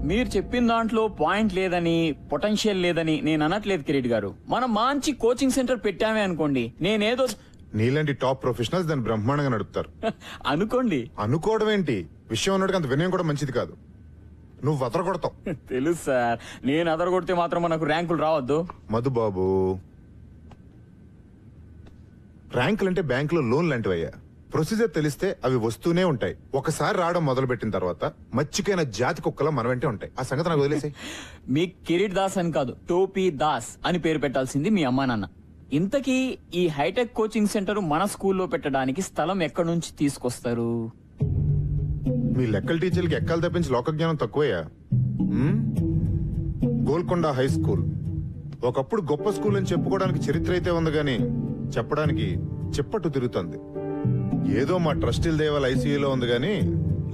మీరు చెప్పిన దాంట్లో పాయింట్ లేదని, పొటెన్షియల్ లేదని నేను అనట్లేదు కిరీట్ గారు. మనం మంచి కోచింగ్ సెంటర్ పెట్టామే అనుకోండి, నేనేదో నీలాంటి టాప్ ప్రొఫెషనల్స్ దాన్ని బ్రహ్మాండంగా నడుపుతారు. అనుకోండి. అనుకోవడం ఏంటి, విషయం ఉన్నట్టుగా అంత వినయం కూడా మంచిది కాదు. నువ్వు అదరగొడతావు. తెలుసు సార్, నేను అదరగొడితే మాత్రం మనకు ర్యాంకులు రావద్దు. మధుబాబు, ర్యాంకులంటే బ్యాంకులో లోన్ లాంటివయ్యా. ప్రొసీజర్ తెలిస్తే అవి వస్తూనే ఉంటాయి. ఒకసారి రావడం మొదలు పెట్టిన తర్వాత మచ్చికైన జాతి కుక్కలా మన వెంటే ఉంటాయి. ఆ సంగతి నాకు వదిలేసాయి. మీ కిరీట్ దాస్ అని కాదు, టోపీ దాస్ అని పేరు పెట్టాల్సింది మీ అమ్మా నాన్న. ఇంతకీ ఈ హైటెక్ కోచింగ్ సెంటర్ మన స్కూల్లో పెట్టడానికి స్థలం ఎక్కడి నుంచి తీసుకొస్తారు? మీ లెక్కల టీచర్లకి ఎక్కలు తప్పించి లోక జ్ఞానం తక్కువయ్యా. గోల్కొండ హై స్కూల్ ఒకప్పుడు గొప్ప స్కూల్ అని చెప్పుకోవడానికి చరిత్ర అయితే ఉంది గాని చెప్పడానికి చెప్పట్టు తిరుగుతుంది. ఏదో మా ట్రస్టీల దేవాల ఐసీయూలో ఉంది గాని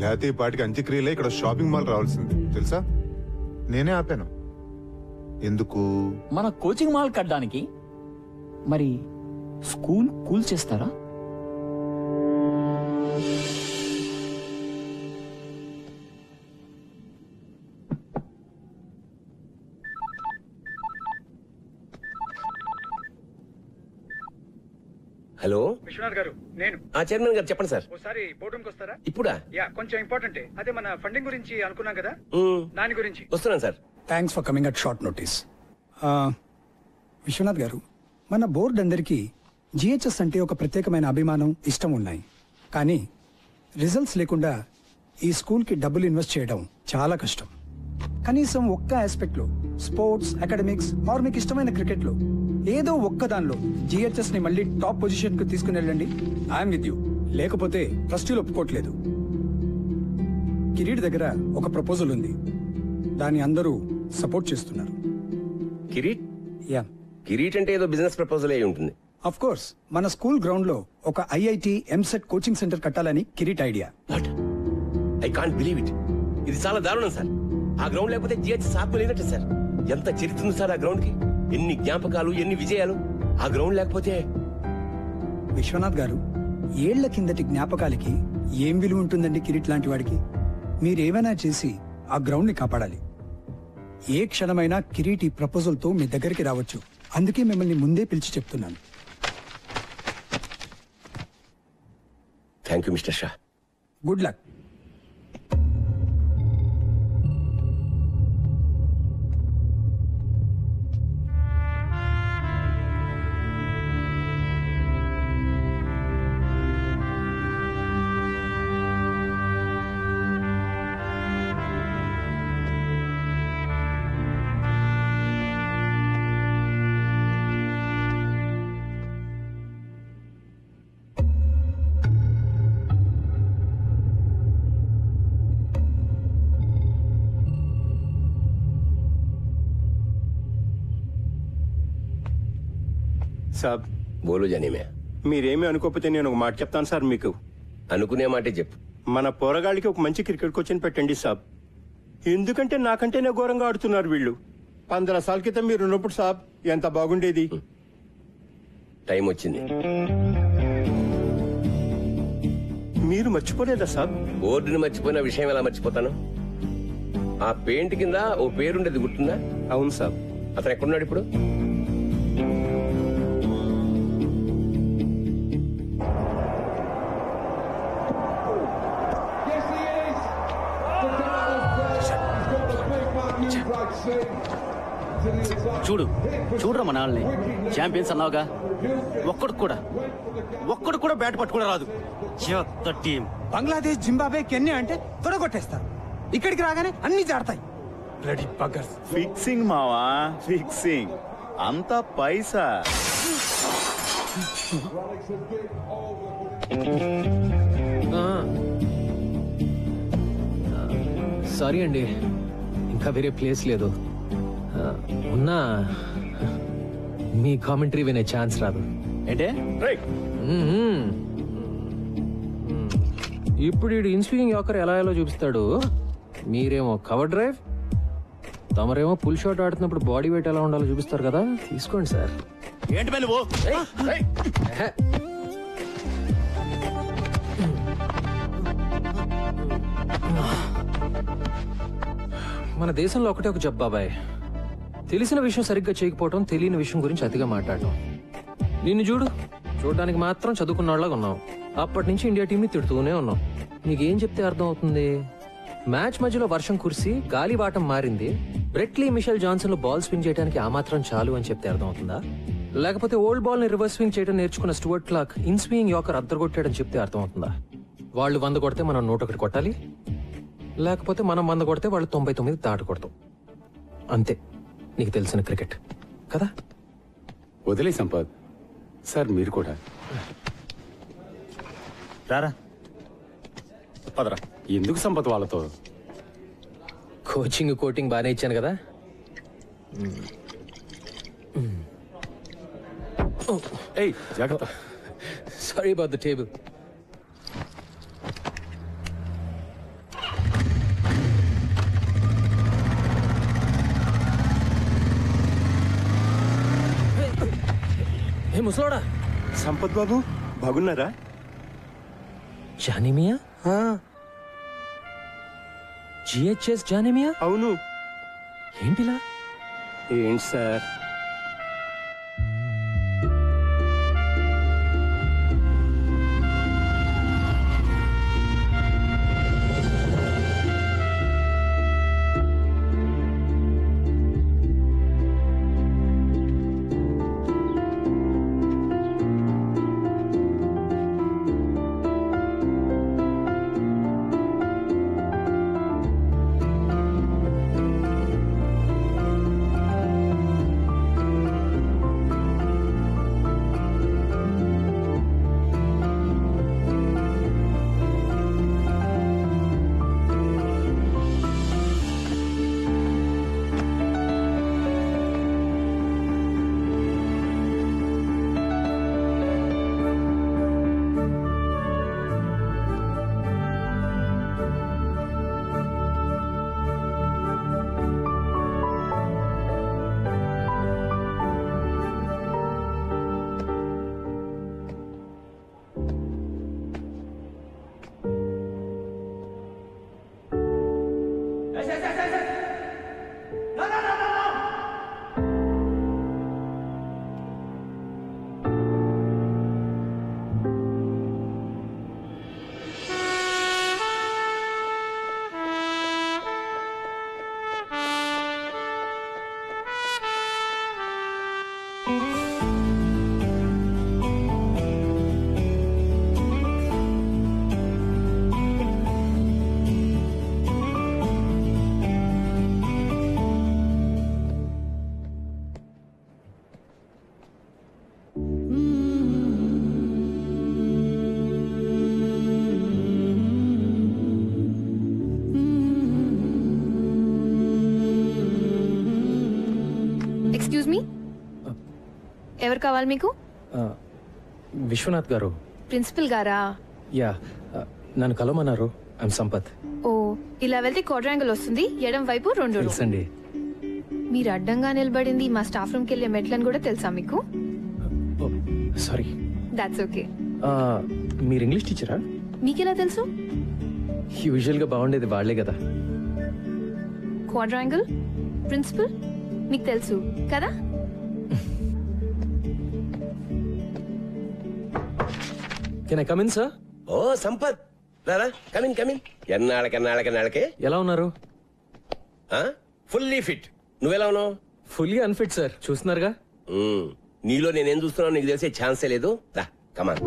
లేతే ఈ పాటికి అంత్యక్రియలే ఇక్కడ షాపింగ్ మాల్ రావాల్సింది తెలుసా. నేనే ఆపాను. ఎందుకు? మన కోచింగ్ మాల్ కట్టడానికి. మరి స్కూల్ కూల్ చేస్తారా? హలో విశ్వనాథ్ గారు, నేను చైర్మన్ గారు చెప్పండి సార్. ఒకసారి బోర్డు రూమ్కి వస్తారా? ఇప్పుడా? యా, కొంచెం ఇంపార్టెంట్. అదే మన ఫండింగ్ గురించి అనుకున్నాం కదా, దాని గురించి. వస్తున్నాను sir. Thanks for coming at short notice. Viswanath garu, మన బోర్డు అందరికీ జిహెచ్ఎస్ అంటే ఒక ప్రత్యేకమైన అభిమానం, ఇష్టం ఉన్నాయి. కానీ రిజల్ట్స్ లేకుండా ఈ స్కూల్కి డబ్బులు ఇన్వెస్ట్ చేయడం చాలా కష్టం. కనీసం ఒక్క ఆస్పెక్ట్లో, స్పోర్ట్స్, అకాడమిక్స్ ఆర్ మీకు ఇష్టమైన క్రికెట్లో ఏదో ఒక్క దానిలో జిహెచ్ఎస్ ని మళ్ళీ టాప్ పొజిషన్ కు తీసుకుని వెళ్ళండి. I'm with you. లేకపోతే ట్రస్టీలు ఒప్పుకోవట్లేదు. కిరీట్ దగ్గర ఒక ప్రపోజల్ ఉంది, దాన్ని అందరూ సపోర్ట్ చేస్తున్నారు. కిరీట్? యా, కిరీట్ అంటే ఏదో బిజినెస్ ప్రపోజల్ అయి ఉంటుంది. Of course. మన స్కూల్ గ్రౌండ్ లో ఒక ఐఐటి, ఎంసెట్ కోచింగ్ సెంటర్ కట్టాలని Kireet idea. What? I can't believe it. ఇది చాలా దారుణం సార్. ఆ గ్రౌండ్ లేకపోతే జిహెచ్ఎస్ ఆత్మ లేనట్టు సార్. ఎంత చరిత్ర ఉంది సార్ ఆ గ్రౌండ్ కి. ఎన్ని జ్ఞాపకాలు, ఎన్ని విజయాలు. ఆ గ్రౌండ్ లేకపోతే. విశ్వనాథ్ గారు, ఏళ్ల కిందటి జ్ఞాపకాలకి ఏం విలువ ఉంటుందండి కిరీట్ లాంటి వాడికి? మీరేమైనా చేసి ఆ గ్రౌండ్ ని కాపాడాలి. ఏ క్షణమైనా కిరీట్ ఈ ప్రపోజల్ తో మీ దగ్గరికి రావచ్చు. అందుకే మిమ్మల్ని ముందే పిలిచి చెప్తున్నాను. Thank you mister Shah. Good luck. సాబ్, బోలు జనీమే. మీరేమీ అనుకోకపోతే నేను ఒక మాట చెప్తాను సార్ మీకు. అనుకునే మాటే చెప్పు. మన పోరగాళ్ళకి ఒక మంచి క్రికెట్ కోచ్ని పెట్టండి సాబ్. ఎందుకంటే నాకంటేనే ఘోరంగా ఆడుతున్నారు వీళ్ళు. 15 సార్ల క్రితం మీరు ఉన్నప్పుడు సాబ్ ఎంత బాగుండేది. టైం వచ్చింది. మీరు మర్చిపోలేదా సాబ్? బోర్డుని మర్చిపోయిన విషయం ఎలా మర్చిపోతాను? ఆ పెయింట్ కింద ఓ పేరుండేది గుర్తుందా? అవును సాబ్. అతను ఎక్కడున్నాడు ఇప్పుడు? చూడరా మన వాళ్ళని. ఛాంపియన్స్ అన్నావుగా, ఒక్కడు కూడా బ్యాట్ పట్టుకోవడం రాదు. చెత్త టీం. బంగ్లాదేశ్, జింబాబే, కెన్యా అంటే తొడగొట్టేస్తారు. ఇక్కడికి రాగానే అన్ని జాడతాయి. బ్లడీ బగ్గర్స్. ఫిక్సింగ్ మావా, ఫిక్సింగ్. అంతా పైసా. సారీ అండి, ఇంకా వేరే ప్లేస్ లేదు. ఉన్నా మీ కామెంటరీ వినే ఛాన్స్ రాదు. ఏంటే? ఇప్పుడు ఈ ఇన్స్వింగ్ యాకర్ ఎలా ఎలా చూపిస్తాడు. మీరేమో కవర్ డ్రైవ్, తమరేమో పుల్ షాట్ ఆడుతున్నప్పుడు బాడీ వెయిట్ ఎలా ఉండాలో చూపిస్తారు కదా. తీసుకోండి సార్. ఏంటి పని నువ్వు? మన దేశంలో ఒకటే ఒక జబ్బు బాబాయ్, తెలిసిన విషయం సరిగ్గా చేయకపోవటం, తెలియని విషయం గురించి అతిగా మాట్లాడటం. నిన్ను చూడడానికి మాత్రం చదువుకున్న వాళ్ళగా ఉన్నావు. అప్పటి నుంచి ఇండియా టీంని తిడుతూనే ఉన్నావు. నీకేం చెప్తే అర్థం అవుతుంది? మ్యాచ్ మధ్యలో వర్షం కురిసి గాలి వాటం మారింది, Brett Lee Mitchell Johnson ball swing చేయడానికి ఆ మాత్రం చాలు అని చెప్తే అర్థం అవుతుందా? లేకపోతే ఓల్డ్ బాల్ ని రివర్స్ స్వింగ్ చేయడం నేర్చుకున్న Stuart Clark in swing yorker అద్దరగొట్టాడని చెప్తే అర్థం అవుతుందా? వాళ్ళు 100 కొడితే మనం 101 కొట్టాలి, లేకపోతే మనం 100 కొడితే వాళ్ళు 99 దాటకూడదు. అంతే నీకు తెలిసిన క్రికెట్ కదా. వదిలే సంపత్ సార్, మీరు కూడా రారా పదరా. ఎందుకు సంపత్ వాళ్ళతో? కోచింగ్ కోటింగ్ బాగానే ఇచ్చాను కదా. ఏయ్ జాగ్రత్త. Sorry about the table. ఏ ముసలోడా, సంపత్ బాబు బాగున్నారా? జానిమియా? జిహెచ్ఎస్ జానిమియా? అవును. ఏంటిలా? ఏంటి సార్? ఎక్స్క్యూజ్ మీ, ఎవరు కావాలి మీకు? విశ్వనాథ్ గారు. ప్రిన్సిపల్ గారా? యా, నన్ను కలవమన్నారు. ఐమ్ సంపత్. ఓ, ఇలా వెళ్తే క్వాడ్రాంగిల్ వస్తుంది, ఎడం వైపు 2 రూమ్. తెలుసండి. మీరు అడ్డంగా నిలబడింది మా స్టాఫ్ రూమ్ కి వెళ్ళే మెట్లని కూడా తెలుసా మీకు? సారీ. That's okay. మీరు ఇంగ్లీష్ టీచరా? మీకెలా తెలుసు? యూజువల్ గా బాగుండేది వాళ్ళే కదా. క్వాడ్రాంగిల్, ప్రిన్సిపల్ మీకు తెలుసు కదా? Can I come in sir? ఓ సంపత్, రారా, కమిన్ కమిన్. ఎన్నాళ్ళకే ఎలా ఉన్నారు? Fully fit. నువ్వెలా ఉన్నావు? ఫుల్లీ అన్ఫిట్ సార్, చూస్తున్నారుగా. నీలో నేనేం చూస్తున్నావు నీకు తెలిసే ఛాన్సే లేదు. రా కమాన్.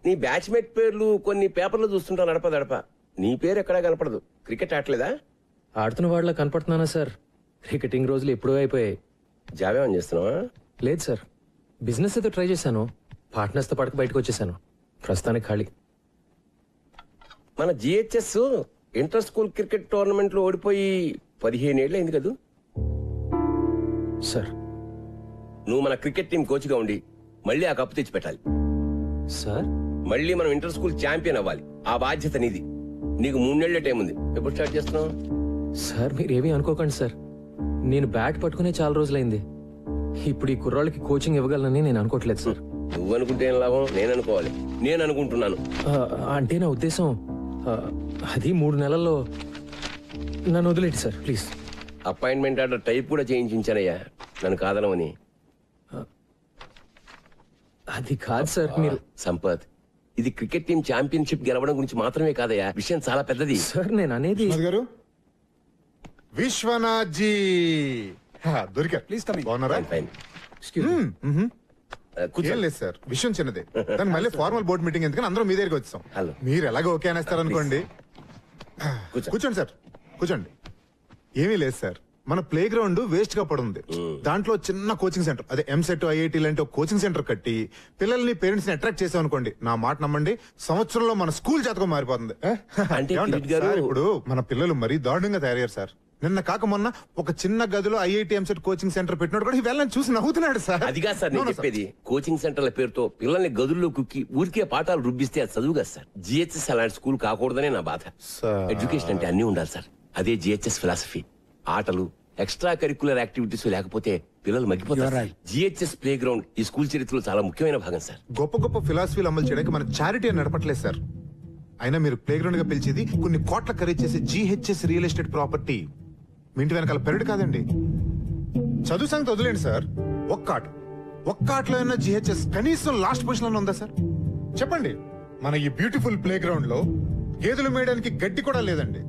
నీ బ్యాచ్మేట్ పేర్లు కొన్ని పేపర్లు చూస్తుంటావు నడప. నీ పేరు ఎక్కడా కనపడదు. క్రికెట్ ఆడలేదా? ఆడుతున్న వాళ్ళ కనపడుతున్నానా సార్? క్రికెటింగ్ రోజులు ఎప్పుడూ అయిపోయాయి. జాబ్ ఏమని చేస్తున్నావా? లేదు సార్, బిజినెస్ ఏదో ట్రై చేశాను. పార్ట్నర్స్ తో పడక బయటకు వచ్చేసాను. ప్రస్తుతానికి ఖాళీ. మన GHS inter school cricket tournament లో ఓడిపోయి 15 ఏళ్ళు అయింది కదా సార్. నువ్వు మన క్రికెట్ టీం కోచ్ గా ఉండి మళ్ళీ ఆ కప్పు తెచ్చి పెట్టాలి సార్. మళ్ళీ మనం ఇంటర్ స్కూల్ ఛాంపియన్ అవ్వాలి. ఆ బాధ్యత నీది. నీకు 3 నెలల టైం ఉంది. ఎప్పుడు స్టార్ట్ చేస్తున్నావు? సార్ మీరేమీ అనుకోకండి సార్, నేను బ్యాట్ పట్టుకునే చాలా రోజులైంది. ఇప్పుడు ఈ కుర్రాళ్ళకి కోచింగ్ ఇవ్వగలనని నేను అనుకోవట్లేదు సార్. నువ్వు అనుకుంటే ఏం లాభం? నేను అనుకోవాలి. నేను అనుకుంటున్నాను. అంటే నా ఉద్దేశం అది 3 నెలల్లో నన్ను వదిలేండి sir please. Appointment order type కూడా చేయించానయ్యా నన్ను కాదనమని. అది కాదు సార్. మీరు సంపత్, ఇది క్రికెట్ టీం ఛాంపియన్షిప్ గెలవడం గురించి మాత్రమే కాదయ్యా, విషయం చాలా పెద్దది. సార్ నేను అనేది గారు విశ్వనాథ్ జీ దొరికారు. Please come in. బాగున్నారా? ఫైన్. ఏం లేదు సార్, విషయం చిన్నదే. దాని మళ్ళీ ఫార్మల్ బోర్డ్ మీటింగ్ ఎందుకని అందరూ మీ దగ్గరికి వచ్చాం. హలో. మీరు ఎలాగో ఓకే అనేస్తారు అనుకోండి. కూర్చోండి సార్, కూర్చోండి. ఏమీ లేదు సార్, మన ప్లే గ్రౌండ్ వేస్ట్ గా పడుంది. దాంట్లో చిన్న కోచింగ్ సెంటర్, అదే ఎంసెట్ ఐఐటి లాంటి ఒక కోచింగ్ సెంటర్ కట్టి పిల్లల్ని పేరెంట్స్ ని అట్రాక్ట్ చేసాం అనుకోండి, నా మాట నమ్మండి, సంవత్సరంలో మన స్కూల్ జాతకం మారిపోతుంది. అంటే ఏమంటారు? కిరీట్ గారు- సార్, ఇప్పుడు మన పిల్లలు మరీ దారుణంగా తయారయ్యారు సార్. నిన్న కాక మొన్న ఒక చిన్న గదిలో ఐఐటి ఎంసెట్ కోచింగ్ సెంటర్ పెట్టినాడు కూడా వెళ్ళని చూసి నవ్వుతున్నాడు సార్. అదిగా సార్ నేను చెప్పేది, కోచింగ్ సెంటర్ల పేరుతో పిల్లల్ని గదుల్లో కుక్కి ఊరికే పాఠాలు రుబ్బిస్తే అది చదువు కదా సార్. జిహెచ్ఎస్ అలాంటి స్కూల్ కాకూడదనే నా బాధ. సార్. ఎడ్యుకేషన్ అంటే అన్ని ఉండాలి సార్, అదే జిహెచ్ఎస్ ఫిలాసఫీ. ఆటలు, ఎక్స్ట్రా కరిక్యులర్ యాక్టివిటీస్ లేకపోతే పిల్లలు మగ్గిపోతారు. జిహెచ్ఎస్ ప్లే గ్రౌండ్ ఈ స్కూల్ చరిత్రలో చాలా ముఖ్యమైన భాగం సార్. గొప్ప గొప్ప ఫిలాసఫీలు అమలు చేయడానికి మన చారిటీ నడపట్లేదు సార్. అయినా మీరు ప్లే గ్రౌండ్ గా పిలిచేది కొన్ని కోట్ల ఖరీదు చేసే జిహెచ్ఎస్ రియల్ ఎస్టేట్ ప్రాపర్టీ. మీ ఇంటి వెనకాల పెరడు కాదండి. చదువు సంగతి వదిలేండి సార్, ఒక్క ఆటలో అయినా జిహెచ్ఎస్ కనీసం లాస్ట్ పొజిషన్ లో ఉందా సార్? చెప్పండి. మన ఈ బ్యూటిఫుల్ ప్లే గ్రౌండ్ లో గేదెలు మేయడానికి గడ్డి కూడా లేదండి.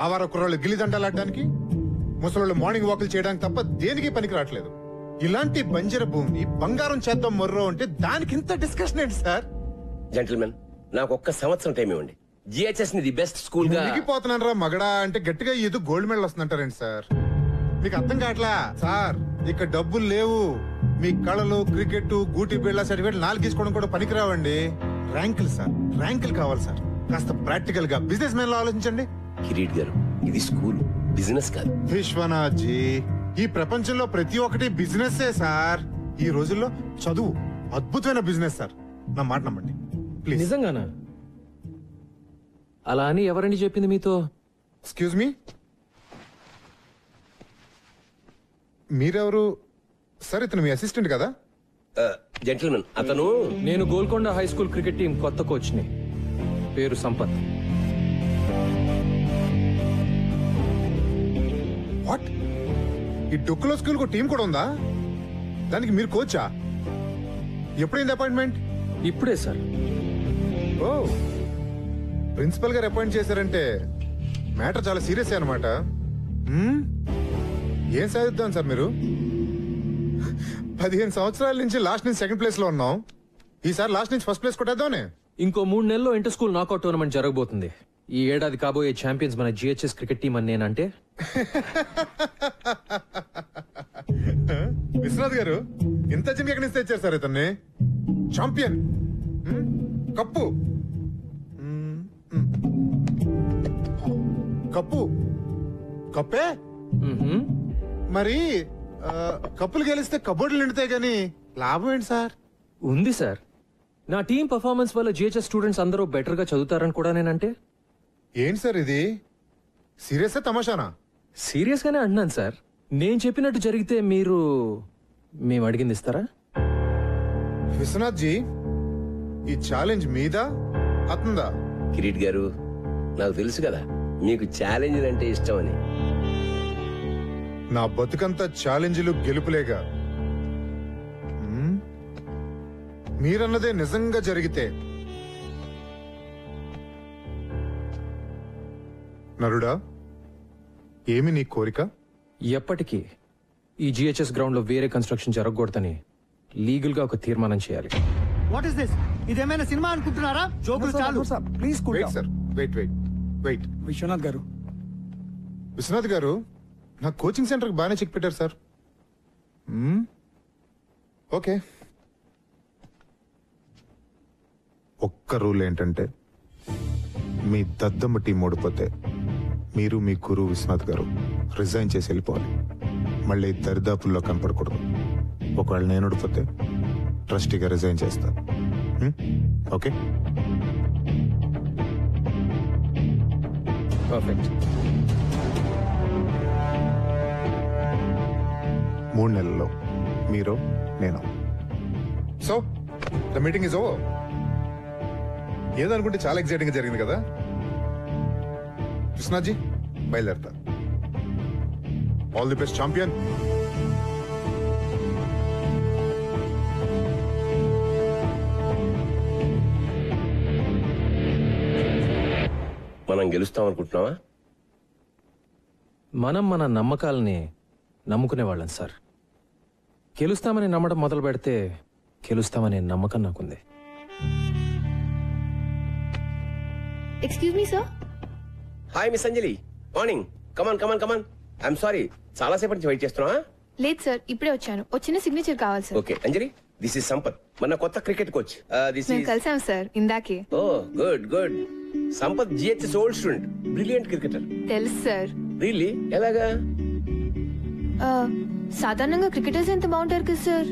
ఆవార కుర్రాళ్ళు గిల్లిదండలాడడానికి, ముసలోళ్ళు మార్నింగ్ వాకులు చేయడానికి తప్ప దేనికి పనికి రావట్లేదు. ఇలాంటి బంజర భూమిని బంగారం చేద్దాం మొర్రో అంటే దానికి ఇంత డిస్కషన్ ఏంటి సార్? జెంటిల్మెన్, నాకు ఒక్క సంవత్సరం టైం ఇవ్వండి. జిహెచ్ఎస్ ని ది బెస్ట్ స్కూల్ గా దిగిపోతున్నాను రా మగడా అంటే గట్టిగా ఏదో గోల్డ్ మెడల్ వస్తుందంటారండి సార్. మీకు అర్థం కావట్లా సార్, ఇక్కడ డబ్బులు లేవు. మీ కళలు, క్రికెట్, గూటి బిళ్ళ సర్టిఫికేట్ 4 తీసుకోవడం కూడా పనికిరావండి. ర్యాంకులు సార్, ర్యాంకులు కావాలి సార్. కాస్త ప్రాక్టికల్ గా బిజినెస్ మ్యాన్ లో ఆలోచించండి. కిరీట్ గారు, ఇది స్కూల్, బిజినెస్ కాదు. విశ్వనాథ్ జీ, ఈ ప్రపంచంలో ప్రతి ఒక్కటి బిజినెస్ సార్. ఈ రోజుల్లో చదువు అద్భుతమైన బిజినెస్ సార్, నా మాట నమ్మండి ప్లీజ్. నిజంగానా? అలా అని ఎవరండి చెప్పింది మీతో? ఎక్స్క్యూజ్ మీ, మీరెవరు సార్? ఇతను మీ అసిస్టెంట్ కదా? జెంటిల్మెన్, అతను నేను Golconda high school cricket team కొత్త కోచ్ని. పేరు సంపత్. వాట్? ఈ డొక్కులో స్కూల్ కు టీం కూడా ఉందా? దానికి మీరు కోచా? ఎప్పుడైంది అపాయింట్మెంట్? ఇప్పుడే సార్. ఓ, ప్రిన్సిపల్ గారు అపాయింట్ చేశారంటే మ్యాటర్ చాలా సీరియస్ అనమాట. ఏం సాధిద్దాం సార్ మీరు? 15 సంవత్సరాల నుంచి లాస్ట్ నుంచి సెకండ్ ప్లేస్ లో ఉన్నాం. ఈసారి లాస్ట్ నుంచి ఫస్ట్ ప్లేస్ కొట్టేద్దామనే. ఇంకో 3 నెలల్లో ఇంటర్ స్కూల్ నాకౌట్ టోర్నమెంట్ జరగబోతుంది. ఈ ఏడాది కాబోయే ఛాంపియన్స్ మన జిహెచ్ఎస్ క్రికెట్ టీం అని నేనంటే. విశ్వనాథ్ గారు, ఇంత చిన్న ఎక్కడి నుంచి తెచ్చారు సార్ ఇతన్ని? ఛాంపియన్, కప్పు కప్పు కప్పే మరి. కప్పులు గెలిస్తే కబోర్డులు నిండుతాయి గానీ లాభం ఏంటి సార్? ఉంది సార్. నా టీం పర్ఫార్మెన్స్ వల్ల జిహెచ్ఎస్ స్టూడెంట్స్ అందరూ బెటర్ గా చదువుతారని కూడా నేనంటే. ఏంటి సార్ ఇది? సీరియస్ తమాషానా? సీరియస్ గానే అంటున్నాను సార్. నేను చెప్పినట్టు జరిగితే మేము అడిగింది ఇస్తారా? విశ్వనాథ్ జీ, ఈ ఛాలెంజ్ మీదా అతందా? కిరీట్ గారు, నాకు తెలుసు కదా మీకు ఛాలెంజ్ అంటే ఇష్టం అని. నా బతుకంతా ఛాలెంజ్లు గెలుపులేగా. మీరన్నదే నిజంగా జరిగితే నరుడా, ఏమి నీ కోరిక? ఎప్పటికీ ఈ జిహెచ్ఎస్ గ్రౌండ్ లో వేరే కన్స్ట్రక్షన్ జరగకూడదని లీగల్ గా ఒక తీర్మానం చేయాలి. What is this? ఇదేమైనా సినిమా అనుకుంటున్నారా? జోకులు చాలు. Please wait sir, wait. Viswanath garu, Viswanath గారు, నా కోచింగ్ సెంటర్కి బాగానే చెక్ పెట్టారు సార్. ఓకే. ఒక్క రూల్ ఏంటంటే, మీ దద్దమ్మ టీం ఓడిపోతే మీరు మీ గురువు విశ్వనాథ్ గారు రిజైన్ చేసి వెళ్ళిపోవాలి. మళ్ళీ దరిదాపుల్లో కనపడకూడదు. ఒకవేళ నేను ఓడిపోతే ట్రస్టీగా రిజైన్ చేస్తా. ఓకే? పర్ఫెక్ట్. 3 నెలల్లో మీరు, నేను. So the meeting is over. ఏదనుకుంటే చాలా ఎక్సైటింగ్ గా జరిగింది కదా. కృష్ణాజీ బయలుదేరతా. All the best champion. మనం గెలుస్తాం అనుకుంటున్నావా? మనం మన నమ్మకాలని నమ్ముకునే వాళ్ళం సార్. గెలుస్తామని నమ్మడం మొదలు పెడితే గెలుస్తామనే నమ్మకం నాకుంది. Excuse me sir. Hi miss Anjali, morning. Come on come on come on. I'm sorry, చాలా సేపటి నుంచి వెయిట్ చేస్తున్నా. లేదు సార్, ఇప్పుడే వచ్చాను. వచ్చిన సిగ్నేచర్ కావాలి sir. Okay Anjali, this is Sampath, మన కొత్త క్రికెట్ కోచ్. దిస్ మేము ఇస్ కలిసాం సార్ ఇందాకే. Oh good good. Sampath GHS old student, brilliant cricketer. తెలుసు సార్. రియల్లీ? ఎలాగా? సాధారణంగా క్రికెటర్స్ ఎంత బాగుంటారు కదా సార్.